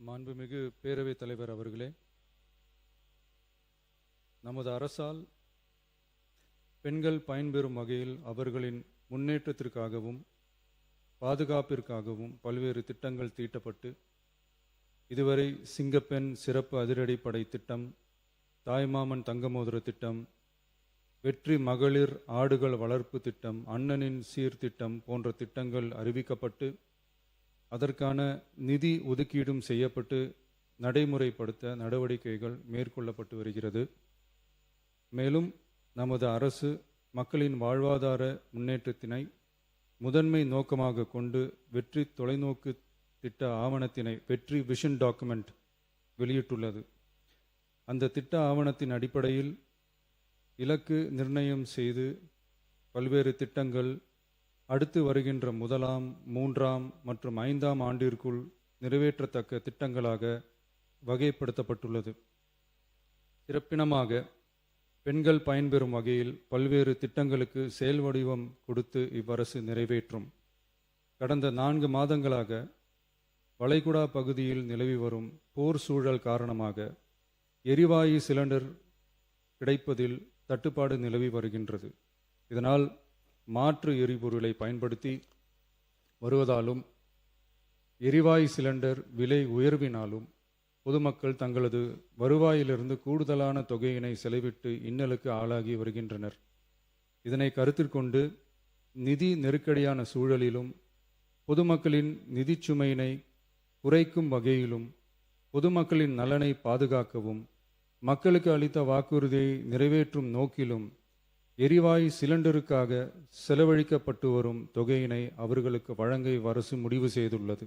மாண்புமிகு பேரவைத் தலைவர் அவர்களே, நமது அரசால் பெண்கள் பயன்பெறும் வகையில் அவர்களின் முன்னேற்றத்திற்காகவும் பாதுகாப்பிற்காகவும் பல்வேறு திட்டங்கள் தீட்டப்பட்டு இதுவரை சிங்கப்பெண் சிறப்பு அதிரடிப்படை திட்டம், தாய்மாமன் தங்கமோதிர திட்டம், வெற்றி மகளிர் ஆடுகள் வளர்ப்பு திட்டம், அண்ணனின் சீர்திட்டம் போன்ற திட்டங்கள் அறிவிக்கப்பட்டு அதற்கான நிதி ஒதுக்கீடும் செய்யப்பட்டு நடைமுறைப்படுத்த நடவடிக்கைகள் மேற்கொள்ளப்பட்டு வருகிறது. மேலும் நமது அரசு மக்களின் வாழ்வாதார முன்னேற்றத்தினை முதன்மை நோக்கமாக கொண்டு வெற்றி தொலைநோக்கு திட்ட ஆவணத்தினை வெற்றி விஷன் டாக்குமெண்ட் வெளியிட்டுள்ளது. அந்த திட்ட ஆவணத்தின் அடிப்படையில் இலக்கு நிர்ணயம் செய்து பல்வேறு திட்டங்கள் அடுத்து வருகின்ற 1ஆம், 3ஆம் மற்றும் 5ஆம் ஆண்டிற்குள் நிறைவேற்றத்தக்க திட்டங்களாக வகைப்படுத்தப்பட்டுள்ளது. சிறப்பினமாக பெண்கள் பயன்பெறும் வகையில் பல்வேறு திட்டங்களுக்கு செயல் வடிவம் கொடுத்து இவ்வரசு நிறைவேற்றும். கடந்த 4 மாதங்களாக வளைகுடா பகுதியில் நிலவி வரும் போர் சூழல் காரணமாக எரிவாயு சிலிண்டர் கிடைப்பதில் தட்டுப்பாடு நிலவி வருகின்றது. இதனால் மாற்று எரிபொருளை பயன்படுத்தி வருவதாலும் எரிவாயு சிலிண்டர் விலை உயர்வினாலும் பொதுமக்கள் தங்களது வருவாயிலிருந்து கூடுதலான தொகையினை செலவிட்டு இன்னலுக்கு ஆளாகி வருகின்றனர். இதனை கருத்திற்கொண்டு நிதி நெருக்கடியான சூழலிலும் பொதுமக்களின் நிதி சுமையினை குறைக்கும் வகையிலும் பொதுமக்களின் நலனை பாதுகாக்கவும் மக்களுக்கு அளித்த வாக்குறுதியை நிறைவேற்றும் நோக்கிலும் எரிவாயு சிலிண்டருக்காக செலவழிக்கப்பட்டு வரும் தொகையினை அவர்களுக்கு வழங்க அரசு முடிவு செய்துள்ளது.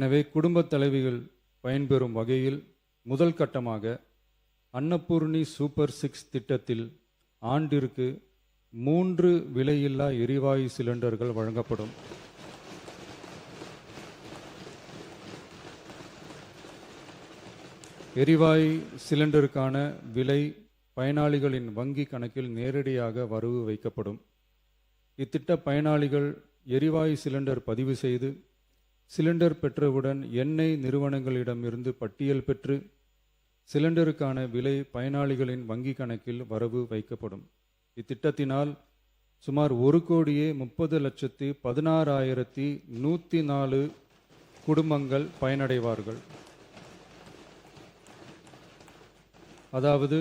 எனவே குடும்பத் தலைவிகள் பயன்பெறும் வகையில் முதல் கட்டமாக அன்னபூர்ணி சூப்பர் 6 திட்டத்தில் ஆண்டிற்கு 3 விலையில்லா எரிவாயு சிலிண்டர்கள் வழங்கப்படும். எரிவாயு சிலிண்டருக்கான விலை பயனாளிகளின் வங்கி கணக்கில் நேரடியாக வரவு வைக்கப்படும். இத்திட்ட பயனாளிகள் எரிவாயு சிலிண்டர் பதிவு செய்து சிலிண்டர் பெற்றவுடன் எண்ணெய் நிறுவனங்களிடமிருந்து பட்டியல் பெற்று சிலிண்டருக்கான விலை பயனாளிகளின் வங்கி கணக்கில் வரவு வைக்கப்படும். இத்திட்டத்தினால் சுமார் 1,30,16,104 குடும்பங்கள் பயனடைவார்கள். அதாவது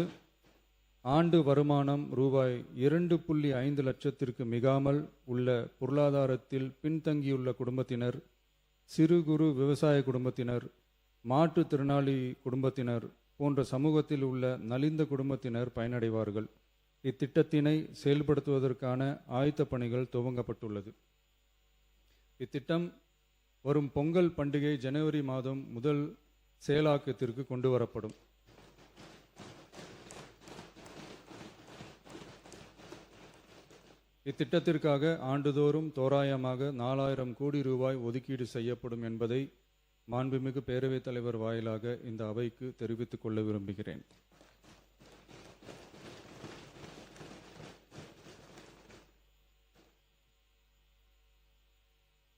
ஆண்டு வருமானம் ரூபாய் 2.5 லட்சத்திற்கு மிகாமல் உள்ள பொருளாதாரத்தில் பின்தங்கியுள்ள குடும்பத்தினர், சிறு குறு விவசாய குடும்பத்தினர், மாற்றுத்திறனாளி குடும்பத்தினர் போன்ற சமூகத்தில் உள்ள நலிந்த குடும்பத்தினர் பயனடைவார்கள். இத்திட்டத்தினை செயல்படுத்துவதற்கான ஆயத்த பணிகள் துவங்கப்பட்டுள்ளது. இத்திட்டம் வரும் பொங்கல் பண்டிகை ஜனவரி மாதம் முதல் செயலாக்கத்திற்கு கொண்டு வரப்படும். இத்திட்டத்திற்காக ஆண்டுதோறும் தோராயமாக 4000 கோடி ரூபாய் ஒதுக்கீடு செய்யப்படும் என்பதை மாண்புமிகு பேரவைத் தலைவர் வாயிலாக இந்த அவைக்கு தெரிவித்துக் கொள்ள விரும்புகிறேன்.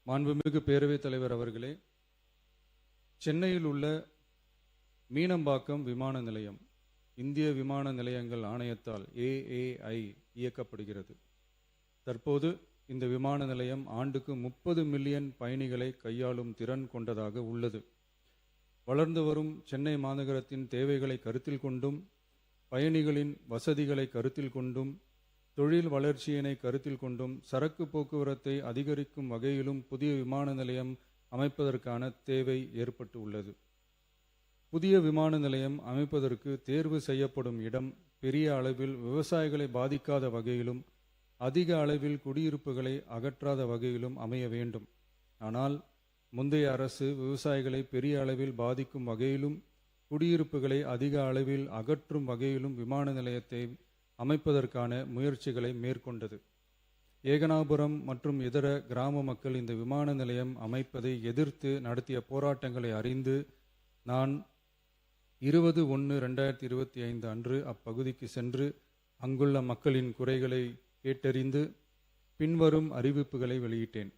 மாண்புமிகு பேரவைத் தலைவர் அவர்களே, சென்னையில் உள்ள மீனம்பாக்கம் விமான நிலையம் இந்திய விமான நிலையங்கள் ஆணையத்தால் AAI இயக்கப்படுகிறது. தற்போது இந்த விமான நிலையம் ஆண்டுக்கு 30 மில்லியன் பயணிகளை கையாளும் திறன் கொண்டதாக உள்ளது. வளர்ந்து வரும் சென்னை மாநகரத்தின் தேவைகளை கருத்தில் கொண்டும் பயணிகளின் வசதிகளை கருத்தில் கொண்டும் தொழில் வளர்ச்சியினை கருத்தில் கொண்டும் சரக்கு போக்குவரத்தை அதிகரிக்கும் வகையிலும் புதிய விமான நிலையம் அமைப்பதற்கான தேவை ஏற்பட்டு உள்ளது. புதிய விமான நிலையம் அமைப்பதற்கு தேர்வு செய்யப்படும் இடம் பெரிய அளவில் விவசாயிகளை பாதிக்காத வகையிலும் அதிக அளவில் குடியிருப்புகளை அகற்றாத வகையிலும் அமைய வேண்டும். ஆனால் முந்தைய அரசு விவசாயிகளை பெரிய அளவில் பாதிக்கும் வகையிலும் குடியிருப்புகளை அதிக அளவில் அகற்றும் வகையிலும் விமான நிலையத்தை அமைப்பதற்கான முயற்சிகளை மேற்கொண்டது. ஏகனாபுரம் மற்றும் இதர கிராம மக்கள் இந்த விமான நிலையம் அமைப்பதை எதிர்த்து நடத்திய போராட்டங்களை அறிந்து நான் 20/1/2025 அன்று அப்பகுதிக்கு சென்று அங்குள்ள மக்களின் குறைகளை கேட்டறிந்து பின்வரும் அறிவிப்புகளை வெளியிட்டேன்.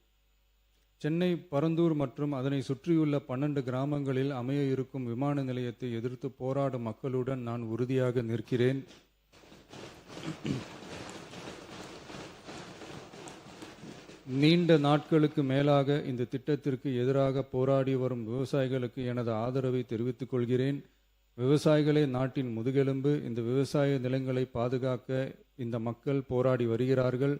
சென்னை பரந்தூர் மற்றும் அதனை சுற்றியுள்ள 12 கிராமங்களில் அமைய இருக்கும் விமான நிலையத்தை எதிர்த்து போராடும் மக்களுடன் நான் உறுதியாக நிற்கிறேன். நீண்ட நாட்களுக்கு மேலாக இந்த திட்டத்திற்கு எதிராக போராடி வரும் விவசாயிகளுக்கு எனது ஆதரவை தெரிவித்துக் கொள்கிறேன். விவசாயிகளே நாட்டின் முதுகெலும்பு. இந்த விவசாய நிலங்களை பாதுகாக்க இந்த மக்கள் போராடி வருகிறார்கள்.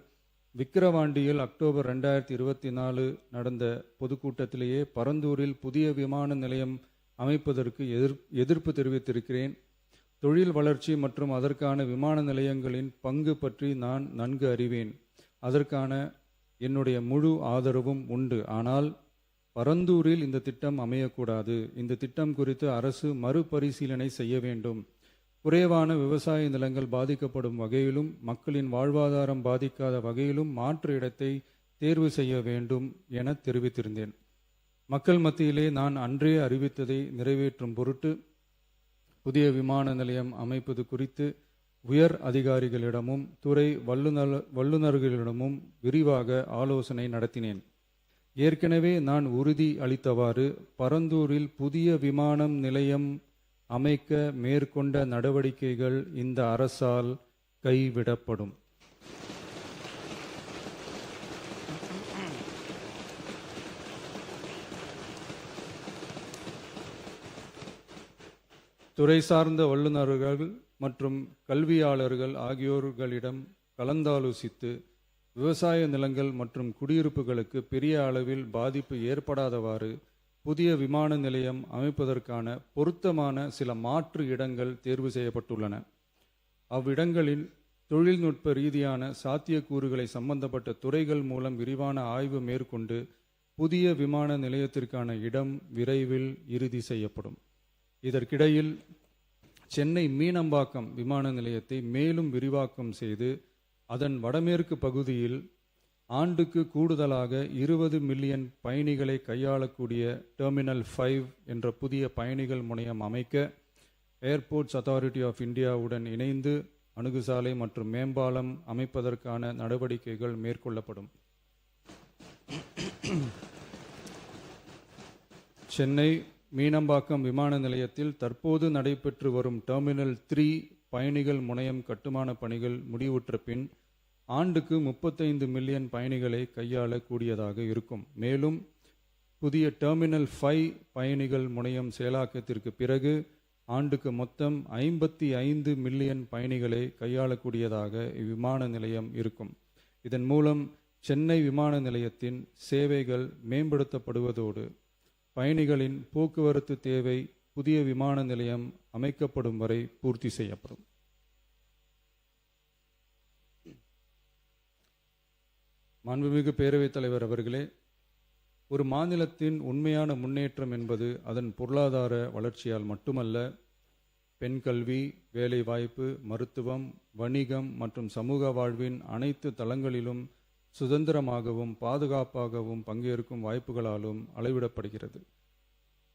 விக்கிரவாண்டியில் அக்டோபர் 2024 நடந்த பொதுக்கூட்டத்திலேயே பரந்தூரில் புதிய விமான நிலையம் அமைப்பதற்கு எதிர்ப்பு தெரிவித்திருக்கிறேன். தொழில் வளர்ச்சி மற்றும் அதற்கான விமான நிலையங்களின் பங்கு பற்றி நான் நன்கு அறிவேன். அதற்கான என்னுடைய முழு ஆதரவும் உண்டு. ஆனால் பரந்தூரில் இந்த திட்டம் அமையக்கூடாது. இந்த திட்டம் குறித்து அரசு மறுபரிசீலனை செய்ய வேண்டும். குறைவான விவசாய நிலங்கள் பாதிக்கப்படும் வகையிலும் மக்களின் வாழ்வாதாரம் பாதிக்காத வகையிலும் மாற்று இடத்தை தேர்வு செய்ய வேண்டும் என தெரிவித்திருந்தேன். மக்கள் மத்தியிலே நான் அன்றே அறிவித்ததை நிறைவேற்றும் பொருட்டு புதிய விமான நிலையம் அமைப்பது குறித்து உயர் அதிகாரிகளிடமும் துறை வல்லுநர்களிடமும் விரிவாக ஆலோசனை நடத்தினேன். ஏற்கனவே நான் உறுதி அளித்தவாறு பரந்தூரில் புதிய விமான நிலையம் அமைக்க மேற்கொண்ட நடவடிக்கைகள் இந்த அரசால் கைவிடப்படும். துறை சார்ந்த வல்லுநர்கள் மற்றும் கல்வியாளர்கள் ஆகியோர்களிடம் கலந்தாலோசித்து விவசாய நிலங்கள் மற்றும் குடியிருப்புகளுக்கு பெரிய அளவில் பாதிப்பு ஏற்படாதவாறு புதிய விமான நிலையம் அமைப்பதற்கான பொருத்தமான சில மாற்று இடங்கள் தேர்வு செய்யப்பட்டுள்ளன. அவ்விடங்களில் தொழில்நுட்ப ரீதியான சாத்தியக்கூறுகளை சம்பந்தப்பட்ட துறைகள் மூலம் விரிவான ஆய்வு மேற்கொண்டு புதிய விமான நிலையத்திற்கான இடம் விரைவில் இறுதி செய்யப்படும். இதற்கிடையில் சென்னை மீனம்பாக்கம் விமான நிலையத்தை மேலும் விரிவாக்கம் செய்து அதன் வடமேற்கு பகுதியில் ஆண்டுக்கு கூடுதலாக 20 மில்லியன் பயணிகளை கையாளக்கூடிய டெர்மினல் 5 என்ற புதிய பயணிகள் முனையம் அமைக்க ஏர்போர்ட்ஸ் அத்தாரிட்டி ஆஃப் இந்தியாவுடன் இணைந்து அணுகுசாலை மற்றும் மேம்பாலம் அமைப்பதற்கான நடவடிக்கைகள் மேற்கொள்ளப்படும். சென்னை மீனம்பாக்கம் விமான நிலையத்தில் தற்போது நடைபெற்று வரும் டெர்மினல் 3 பயணிகள் முனையம் கட்டுமான பணிகள் முடிவுற்ற பின் ஆண்டுக்கு 35 மில்லியன் பயணிகளை கையாளக்கூடியதாக இருக்கும். மேலும் புதிய டெர்மினல் 5 பயணிகள் முனையம் செயலாக்கத்திற்கு பிறகு ஆண்டுக்கு மொத்தம் 55 மில்லியன் பயணிகளை கையாளக்கூடியதாக இவ்விமான நிலையம் இருக்கும். இதன் மூலம் சென்னை விமான நிலையத்தின் சேவைகள் மேம்படுத்தப்படுவதோடு பயணிகளின் போக்குவரத்து தேவை புதிய விமான நிலையம் அமைக்கப்படும் வரை பூர்த்தி செய்யப்படும். மாண்புமிகு பேரவைத் தலைவர் அவர்களே, ஒரு மாநிலத்தின் உண்மையான முன்னேற்றம் என்பது அதன் பொருளாதார வளர்ச்சியால் மட்டுமல்ல, பெண் கல்வி, வேலைவாய்ப்பு, மருத்துவம், வணிகம் மற்றும் சமூக வாழ்வின் அனைத்து தளங்களிலும் சுதந்திரமாகவும் பாதுகாப்பாகவும் பங்கேற்கும் வாய்ப்புகளாலும் அளவிடப்படுகிறது.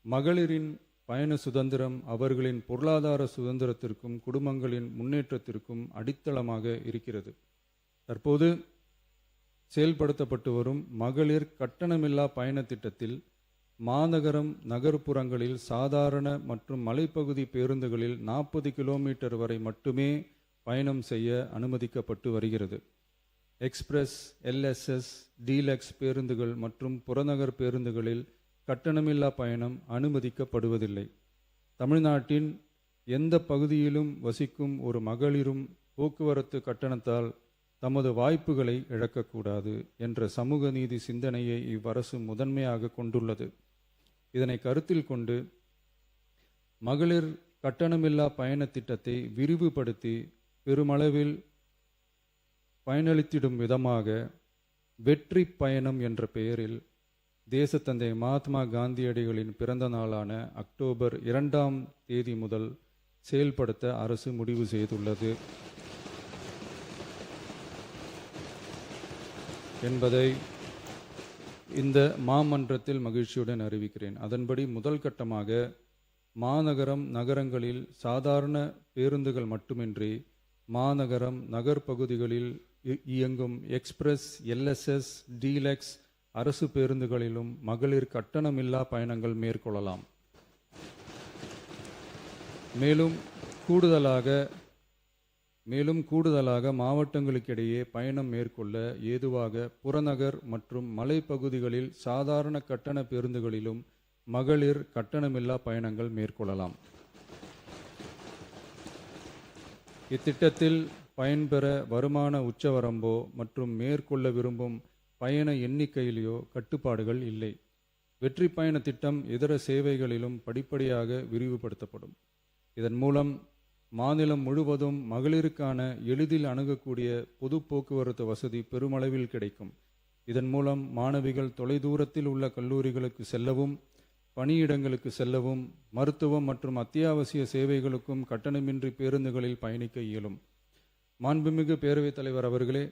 மகளிரின் பயண சுதந்திரம் அவர்களின் பொருளாதார சுதந்திரத்திற்கும் குடும்பங்களின் முன்னேற்றத்திற்கும் அடித்தளமாக இருக்கிறது. தற்போது செயல்படுத்தப்பட்டு வரும் மகளிர் கட்டணமில்லா பயண திட்டத்தில் மாநகரம் நகர்ப்புறங்களில் சாதாரண மற்றும் மலைப்பகுதி பேருந்துகளில் 40 கிலோமீட்டர் வரை மட்டுமே பயணம் செய்ய அனுமதிக்கப்பட்டு வருகிறது. எக்ஸ்பிரஸ், எல்எஸ்எஸ், டீலக்ஸ் பேருந்துகள் மற்றும் புறநகர் பேருந்துகளில் கட்டணமில்லா பயணம் அனுமதிக்கப்படுவதில்லை. தமிழ்நாட்டின் எந்த பகுதியிலும் வசிக்கும் ஒரு மகளிரும் போக்குவரத்து கட்டணத்தால் தமது வாய்ப்புகளை இழக்கக்கூடாது என்ற சமூக நீதி சிந்தனையை இவ்வரசு முதன்மையாக கொண்டுள்ளது. இதனை கருத்தில் கொண்டு மகளிர் கட்டணமில்லா பயண திட்டத்தை விரிவுபடுத்தி பெருமளவில் பயனளித்திடும் விதமாக வெற்றி பயணம் என்ற பெயரில் தேசத்தந்தை மகாத்மா காந்தியடிகளின் பிறந்த நாளான அக்டோபர் 2ஆம் தேதி முதல் செயல்படுத்த அரசு முடிவு செய்துள்ளது என்பதை இந்த மாமன்றத்தில் மகிழ்ச்சியுடன் அறிவிக்கிறேன். அதன்படி முதல் கட்டமாக மாநகரம் நகரங்களில் சாதாரண பேருந்துகள் மட்டுமின்றி மாநகரம் நகர்ப்பகுதிகளில் இயங்கும் எக்ஸ்பிரஸ், எல்எஸ்எஸ், டீலக்ஸ் அரசு பேருந்துகளிலும் மகளிர் கட்டணமில்லா பயணங்கள் மேற்கொள்ளலாம். மேலும் கூடுதலாக மாவட்டங்களுக்கிடையே பயணம் மேற்கொள்ள ஏதுவாக புறநகர் மற்றும் மலைப்பகுதிகளில் சாதாரண கட்டண பேருந்துகளிலும் மகளிர் கட்டணமில்லா பயணங்கள் மேற்கொள்ளலாம். இத்திட்டத்தில் பயன்பெற வருமான உச்சவரம்போ மற்றும் மேற்கொள்ள விரும்பும் பயண எண்ணிக்கையிலேயோ கட்டுப்பாடுகள் இல்லை. வெற்றி பயண திட்டம் இதர சேவைகளிலும் படிப்படியாக விரிவுபடுத்தப்படும். இதன் மூலம் மாநிலம் முழுவதும் மகளிருக்கான எளிதில் அணுகக்கூடிய பொது போக்குவரத்து வசதி பெருமளவில் கிடைக்கும். இதன் மூலம் மாணவிகள் தொலைதூரத்தில் உள்ள கல்லூரிகளுக்கு செல்லவும், பணியிடங்களுக்கு செல்லவும், மருத்துவம் மற்றும் அத்தியாவசிய சேவைகளுக்கும் கட்டணமின்றி பேருந்துகளில் பயணிக்க இயலும். மாண்புமிகு பேரவைத் தலைவர் அவர்களே,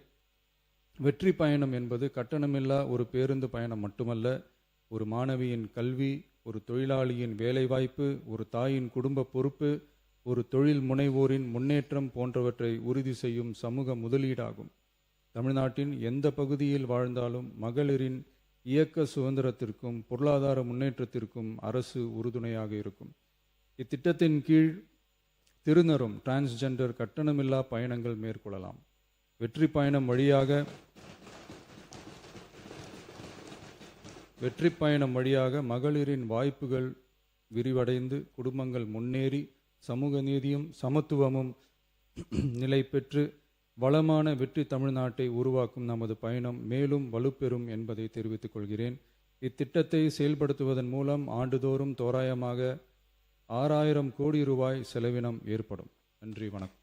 வெற்றி பயணம் என்பது கட்டணமில்லா ஒரு பேருந்து பயணம் மட்டுமல்ல, ஒரு மாணவியின் கல்வி, ஒரு தொழிலாளியின் வேலைவாய்ப்பு, ஒரு தாயின் குடும்ப பொறுப்பு, ஒரு தொழில் முனைவோரின் முன்னேற்றம் போன்றவற்றை உறுதி செய்யும் சமூக முதலீடாகும். தமிழ்நாட்டின் எந்த பகுதியில் வாழ்ந்தாலும் மகளிரின் இயக்க சுதந்திரத்திற்கும் பொருளாதார முன்னேற்றத்திற்கும் அரசு உறுதுணையாக இருக்கும். இத்திட்டத்தின் கீழ் திருநரும் டிரான்ஸ்ஜெண்டர் கட்டணமில்லா பயணங்கள் மேற்கொள்ளலாம். வெற்றி பயணம் வழியாக மகளிரின் வாய்ப்புகள் விரிவடைந்து குடும்பங்கள் முன்னேறி சமூக நீதியும் சமத்துவமும் நிலை பெற்று வளமான வெற்றி தமிழ்நாட்டை உருவாக்கும் நமது பயணம் மேலும் வலுப்பெறும் என்பதை தெரிவித்துக் கொள்கிறேன். இத்திட்டத்தை செயல்படுத்துவதன் மூலம் ஆண்டுதோறும் தோராயமாக 6000 கோடி ரூபாய் செலவினம் ஏற்படும். நன்றி, வணக்கம்.